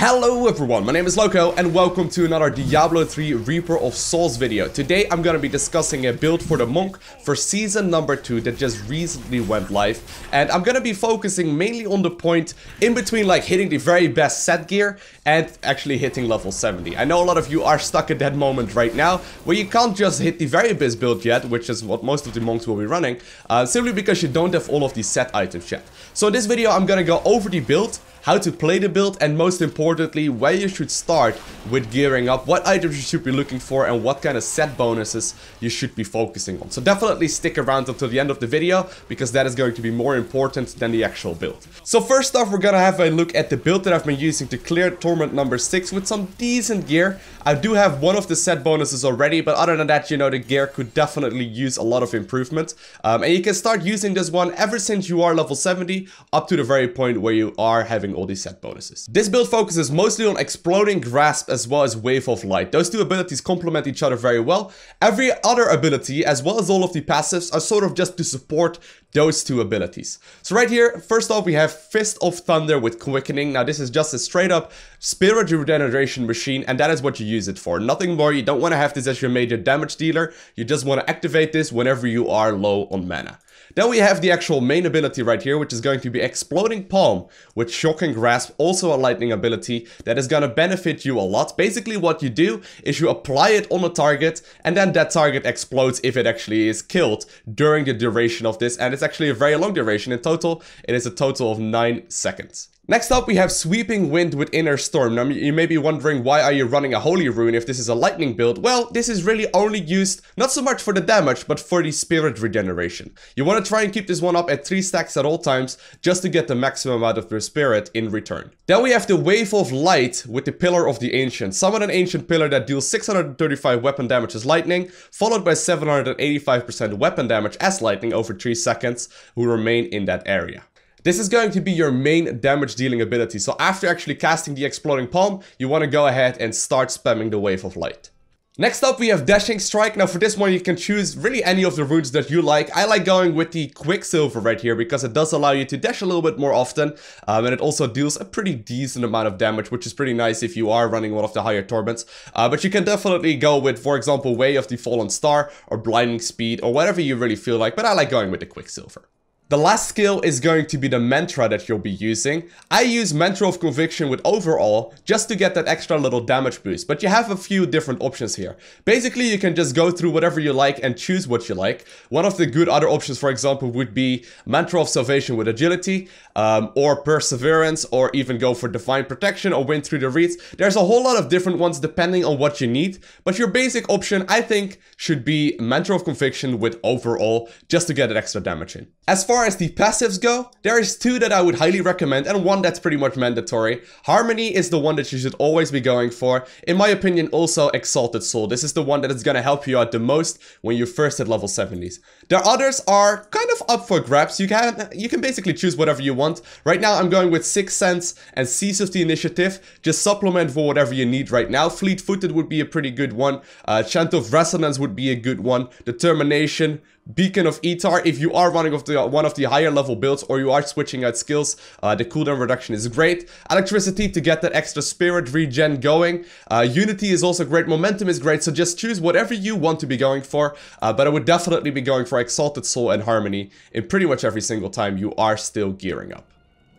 Hello everyone, my name is Lowko and welcome to another Diablo 3 Reaper of Souls video. Today I'm gonna be discussing a build for the Monk for season number 2 that just recently went live. And I'm gonna be focusing mainly on the point in between like hitting the very best set gear and actually hitting level 70. I know a lot of you are stuck at that moment right now where you can't just hit the very best build yet, which is what most of the monks will be running, simply because you don't have all of these set items yet. So in this video I'm gonna go over the build, how to play the build, and most importantly, where you should start with gearing up, what items you should be looking for, and what kind of set bonuses you should be focusing on. So definitely stick around until the end of the video, because that is going to be more important than the actual build. So first off, we're gonna have a look at the build that I've been using to clear Torment number 6 with some decent gear. I do have one of the set bonuses already, but other than that, you know, the gear could definitely use a lot of improvement. And you can start using this one ever since you are level 70, up to the very point where you are having all these set bonuses. This build focuses mostly on Exploding Grasp as well as Wave of Light. Those two abilities complement each other very well. Every other ability, as well as all of the passives, are sort of just to support those two abilities. So right here, first off, we have Fist of Thunder with Quickening. Now this is just a straight up spirit regeneration machine, and that is what you use it for. Nothing more. You don't want to have this as your major damage dealer. You just want to activate this whenever you are low on mana. Then we have the actual main ability right here, which is going to be Exploding Palm with Shocking Grasp, also a lightning ability that is going to benefit you a lot. Basically what you do is you apply it on a target, and then that target explodes if it actually is killed during the duration of this, and it's actually a very long duration. In total, it is a total of 9 seconds. Next up, we have Sweeping Wind with Inner Storm. Now, you may be wondering, why are you running a Holy Rune if this is a lightning build? Well, this is really only used, not so much for the damage, but for the spirit regeneration. You want to try and keep this one up at 3 stacks at all times, just to get the maximum out of your spirit in return. Then we have the Wave of Light with the Pillar of the Ancient. Summon an Ancient Pillar that deals 635 weapon damage as lightning, followed by 785% weapon damage as lightning over 3 seconds, who remain in that area. This is going to be your main damage dealing ability, so after actually casting the Exploding Palm, you want to go ahead and start spamming the Wave of Light. Next up, we have Dashing Strike. Now for this one, you can choose really any of the runes that you like. I like going with the Quicksilver right here because it does allow you to dash a little bit more often, and it also deals a pretty decent amount of damage, which is pretty nice if you are running one of the higher torments. But you can definitely go with, for example, Way of the Fallen Star or Blinding Speed or whatever you really feel like, but I like going with the Quicksilver. The last skill is going to be the mantra that you'll be using. I use Mantra of Conviction with Overawe just to get that extra little damage boost, but you have a few different options here. Basically, you can just go through whatever you like and choose what you like. One of the good other options, for example, would be Mantra of Salvation with Agility, or Perseverance, or even go for Divine Protection or Wind Through the Reeds. There's a whole lot of different ones depending on what you need, but your basic option, I think, should be Mantra of Conviction with Overawe just to get that extra damage in. As far as the passives go, there is 2 that I would highly recommend and one that's pretty much mandatory. Harmony is the one that you should always be going for. In my opinion, also Exalted Soul. This is the one that is going to help you out the most when you first hit level 70s. The others are kind of up for grabs. You can basically choose whatever you want. Right now I'm going with Sixth Sense and Seize of the Initiative. Just supplement for whatever you need right now. Fleet-footed would be a pretty good one. Chant of Resonance would be a good one. Determination, Beacon of Etar, if you are running one of the higher level builds or you are switching out skills, the cooldown reduction is great. Electricity to get that extra spirit regen going. Unity is also great. Momentum is great. So just choose whatever you want to be going for. But I would definitely be going for Exalted Soul and Harmony in pretty much every single time you are still gearing up.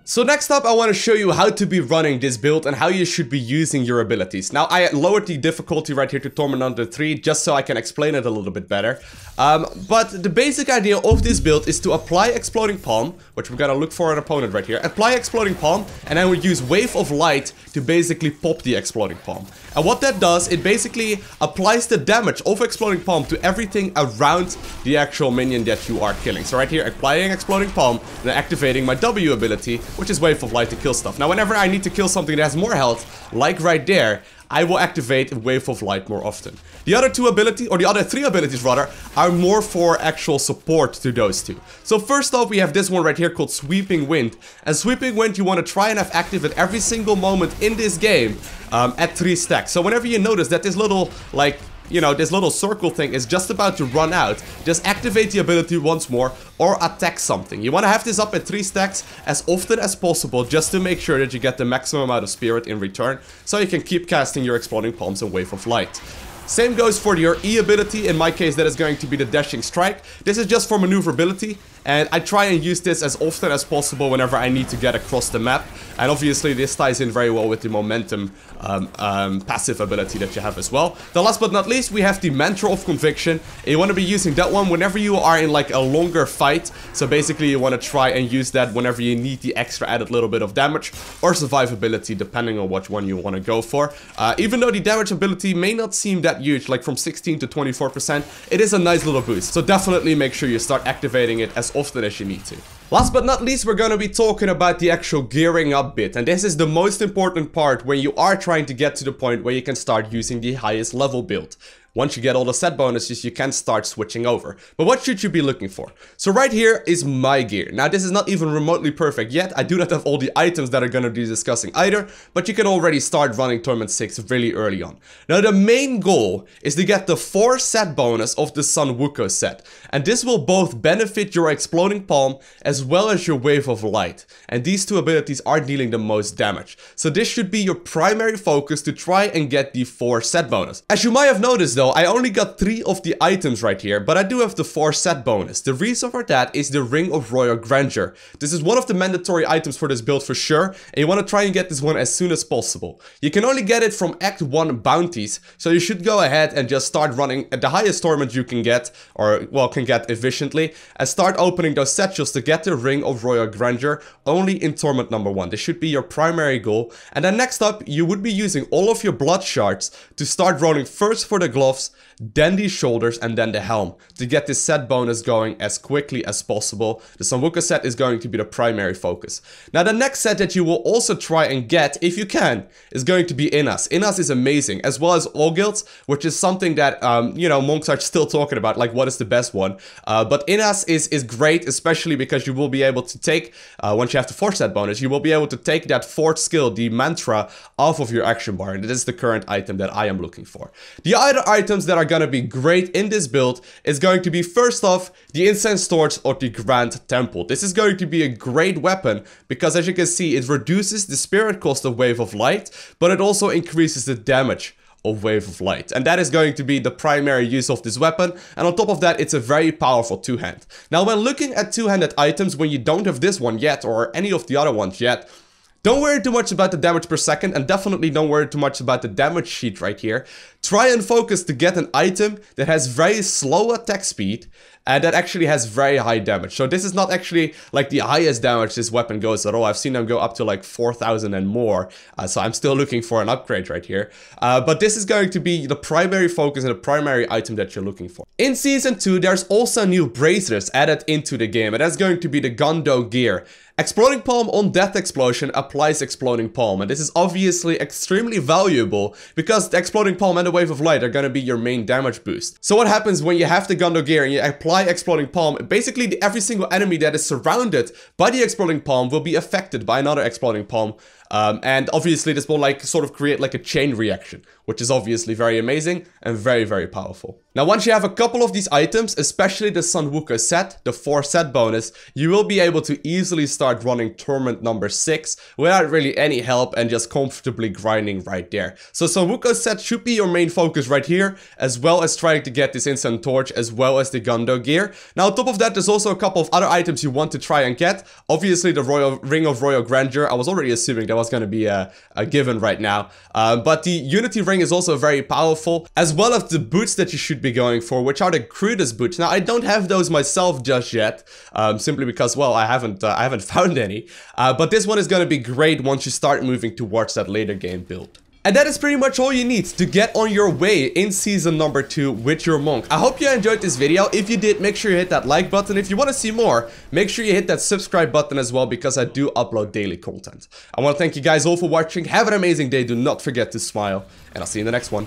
So next up, I want to show you how to be running this build and how you should be using your abilities. Now, I lowered the difficulty right here to Torment under 3 just so I can explain it a little bit better. But the basic idea of this build is to apply Exploding Palm, which we're going to look for an opponent right here. Apply Exploding Palm, and then we use Wave of Light to basically pop the Exploding Palm. And what that does, it basically applies the damage of Exploding Palm to everything around the actual minion that you are killing. So right here, applying Exploding Palm, and then activating my W ability, which is Wave of Light to kill stuff. Now, whenever I need to kill something that has more health, like right there, I will activate Wave of Light more often. The other 2 abilities, or the other 3 abilities rather, are more for actual support to those 2. So first off, we have this one right here called Sweeping Wind. And Sweeping Wind, you want to try and have active at every single moment in this game at 3 stacks. So whenever you notice that this little, like, you know, this little circle thing is just about to run out, just activate the ability once more or attack something. You want to have this up at 3 stacks as often as possible just to make sure that you get the maximum amount of spirit in return, so you can keep casting your Exploding Palms and Wave of Light. Same goes for your E ability. In my case, that is going to be the Dashing Strike. This is just for maneuverability, and I try and use this as often as possible whenever I need to get across the map. And obviously this ties in very well with the momentum passive ability that you have as well. The last but not least, we have the Mantra of Conviction. You want to be using that one whenever you are in like a longer fight. So basically you want to try and use that whenever you need the extra added little bit of damage or survivability, depending on which one you want to go for. Even though the damage ability may not seem that huge, like from 16 to 24%, it is a nice little boost. So definitely make sure you start activating it as often as you need to. Last but not least, we're going to be talking about the actual gearing up bit, and this is the most important part when you are trying to get to the point where you can start using the highest level build. Once you get all the set bonuses, you can start switching over. But what should you be looking for? So right here is my gear. Now this is not even remotely perfect yet. I do not have all the items that are going to be discussing either, but you can already start running Torment 6 really early on. Now the main goal is to get the 4 set bonus of the Sunwuko set. And this will both benefit your Exploding Palm as well as your Wave of Light. And these two abilities are dealing the most damage. So this should be your primary focus to try and get the 4 set bonus. As you might have noticed though, I only got 3 of the items right here, but I do have the 4 set bonus. The reason for that is the Ring of Royal Grandeur. This is one of the mandatory items for this build for sure, and you want to try and get this one as soon as possible. You can only get it from Act 1 bounties, so you should go ahead and just start running at the highest torment you can get, or well, can get efficiently, and start opening those satchels to get the Ring of Royal Grandeur only in Torment number 1. This should be your primary goal. And then next up, you would be using all of your blood shards to start rolling first for the gloves, then the shoulders, and then the helm to get this set bonus going as quickly as possible. The Sunwuko set is going to be the primary focus. Now the next set that you will also try and get, if you can, is going to be Innas. Innas is amazing, as well as all guilds, which is something that, you know, monks are still talking about, like what is the best one. But Innas is great, especially because you will be able to take, once you have the 4 set bonus, you will be able to take that 4th skill, the Mantra, off of your action bar, and that is the current item that I am looking for. The other items that are going to be great in this build is going to be, first off, the Incense Torch or the Grand Temple. This is going to be a great weapon because, as you can see, it reduces the spirit cost of Wave of Light, but it also increases the damage of Wave of Light, and that is going to be the primary use of this weapon. And on top of that, it's a very powerful 2-hand. Now when looking at 2-handed items, when you don't have this one yet or any of the other ones yet, don't worry too much about the damage per second, and definitely don't worry too much about the damage sheet right here. Try and focus to get an item that has very slow attack speed and that actually has very high damage. So this is not actually like the highest damage this weapon goes at all. I've seen them go up to like 4,000 and more. So I'm still looking for an upgrade right here. But this is going to be the primary focus and the primary item that you're looking for. In Season 2, there's also new bracelets added into the game, and that's going to be the Gondo gear. Exploding Palm on Death Explosion applies Exploding Palm, and this is obviously extremely valuable because the Exploding Palm and the Wave of Light are going to be your main damage boost. So what happens when you have the Gondo gear and you apply Exploding Palm? Basically every single enemy that is surrounded by the Exploding Palm will be affected by another Exploding Palm. And obviously this will like sort of create like a chain reaction, which is obviously very amazing and very, very powerful. Now once you have a couple of these items, especially the Sunwuko set, the 4 set bonus, you will be able to easily start running Torment number 6 without really any help and just comfortably grinding right there. So Sunwuko set should be your main focus right here, as well as trying to get this Instant Torch as well as the Gondo gear. Now on top of that, there's also a couple of other items you want to try and get. Obviously the Ring of Royal Grandeur, I was already assuming that was going to be a given right now. But the Unity Ring is also very powerful, as well as the boots that you should be going for, which are the crudest boots. Now I don't have those myself just yet, simply because, well, I haven't found any. But this one is going to be great once you start moving towards that later game build. And that is pretty much all you need to get on your way in season number 2 with your monk. I hope you enjoyed this video. If you did, make sure you hit that like button. If you want to see more, make sure you hit that subscribe button as well, because I do upload daily content. I want to thank you guys all for watching. Have an amazing day. Do not forget to smile, and I'll see you in the next one.